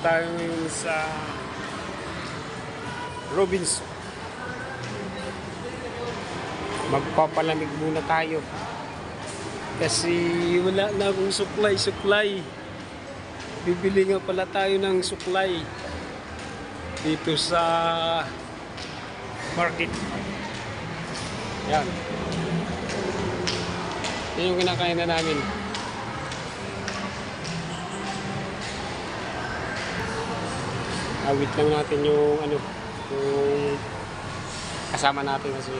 tayo ngayon sa Robinson. Magpapalamig muna tayo kasi wala na akong suklay. Bibili nga pala tayo ng suklay dito sa market. Yan. Yan yung kinakain na namin. Awit lang natin yung yung kasama natin kasi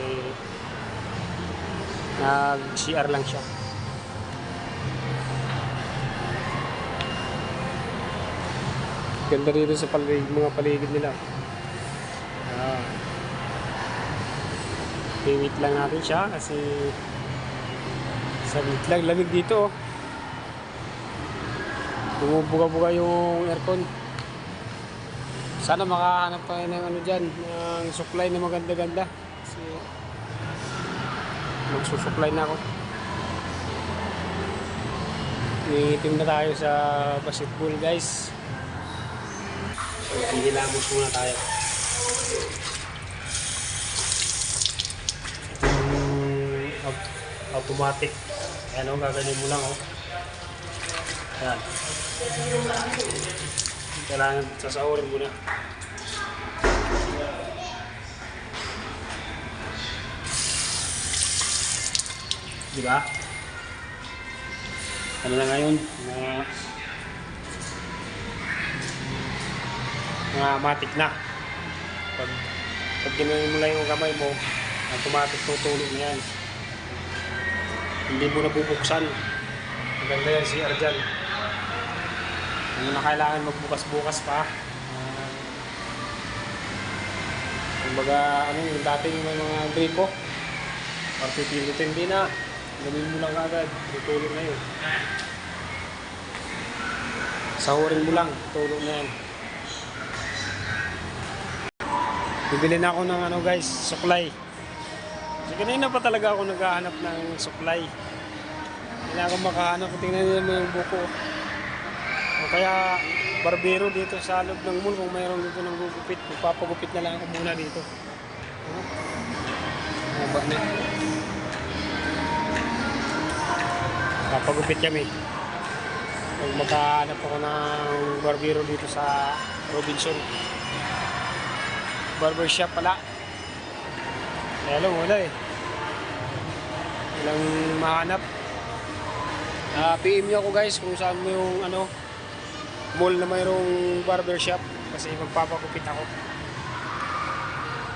nag-CR lang siya. Ganda rito sa mga paligid nila. Wait lang natin siya kasi saglit lang, lamig dito. Bumubuga-buga yung aircon. Sana makahanap tayo ng dyan, ng supply na maganda-ganda. Kasi magsusupply na ako. Itim na tayo sa basketball, guys. So, hihilamos muna tayo. Automatic. Ayan o, gaganyan mo lang o. Ayan. Kailangan sasaorin muna. Diba? Ano na ngayon? Mga matik na. Pag ginawa mo lang yung kamay mo, automatic tutulog na yan. Hindi mo na bubuksan. Maganda yan si Arjan. Hindi na kailangan magbukas-bukas pa. Kumbaga, yung dating may mga gripo. Partitilito, hindi na. Gawin mo lang agad. Tutulog na yun. Sahurin mo lang. Tutulog na yan. Bibili na ako ng guys, suklay. So, kanina pa talaga ako naghahanap ng suklay. Hindi na ako makahanap. Tingnan nyo naman yung buko. O kaya barbero dito sa loob ng mall kung mayroon dito ng gugupit. Magpapagupit na lang ako muna dito. Haba na. Papagupit kami. Pag magkahanap ako ng barbero dito sa Robinson. Barbershop pala. Kaya lang wala eh. Walang mahanap. PM nyo ako guys kung saan mo yung mall na mayroong barbershop kasi magpapagupit ako.